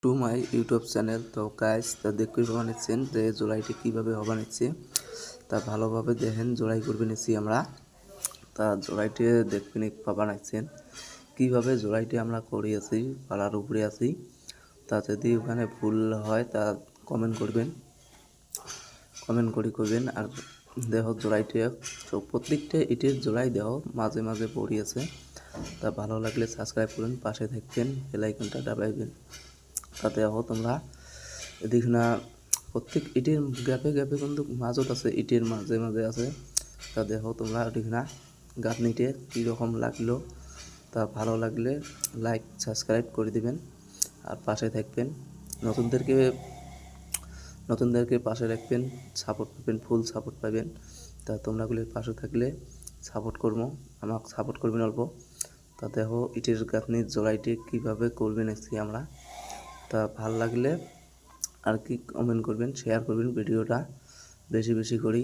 To my YouTube channel. তো guys তা দেখতে বানাচ্ছেন যে জোড়াইটি কীভাবে বানাচ্ছি তা ভালোভাবে দেখেন। জোড়াই করবে নিচ্ছি আমরা, তা জোড়াইটি দেখবেন বানাচ্ছেন কীভাবে জোড়াইটি আমরা করিয়েছি পালার উপরে আছি। তা যদি ওখানে ভুল হয় তা কমেন্ট করবেন, করবেন। আর দেহ জোড়াইটি প্রত্যেকটা ইটের জোড়াই দেহ মাঝে মাঝে পড়িয়েছে। তা ভালো লাগলে সাবস্ক্রাইব করুন, পাশে থাকবেন, বেল আইকনটা দাবাইবেন। তাতে তোমরা দেখি না প্রত্যেক ইটের গ্যাপে গ্যাপে কিন্তু মাঝত আছে, ইটের মাঝে মাঝে আছে। তা দেখো তোমরা দেখি না গাঁথনিতে কীরকম লাগলো। তা ভালো লাগলে লাইক সাবস্ক্রাইব করে দিবেন আর পাশে থাকবেন। নতুনদেরকে পাশে রাখবেন, সাপোর্ট পাবেন, ফুল সাপোর্ট পাবেন। তা তোমরাগুলি পাশে থাকলে সাপোর্ট করবো, আমাকে সাপোর্ট করবেন অল্প। তা দেখো ইটের গাঁথনির জোড়াইটি কীভাবে করবেন এসছি আমরা। তা ভাল লাগলে আর কি কমেন্ট করবেন, শেয়ার করবেন, ভিডিওটা বেশি বেশি করি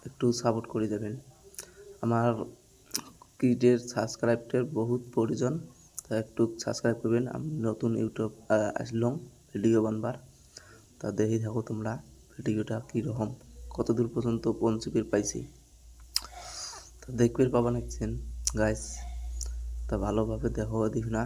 একটু সাপোর্ট করে দেবেন। আমার কিটের সাবস্ক্রাইবের বহুত প্রয়োজন, তা একটু সাবস্ক্রাইব করবেন। আমি নতুন ইউটিউব আসলাম ভিডিও বানবার। তা দেখি থাকো তোমরা ভিডিওটা কীরকম, কত দূর পর্যন্ত পৌঁছবে পাইছি। তা দেখবে পাবা নাকছেন গাইস। তা ভালোভাবে দেখো, দেখি না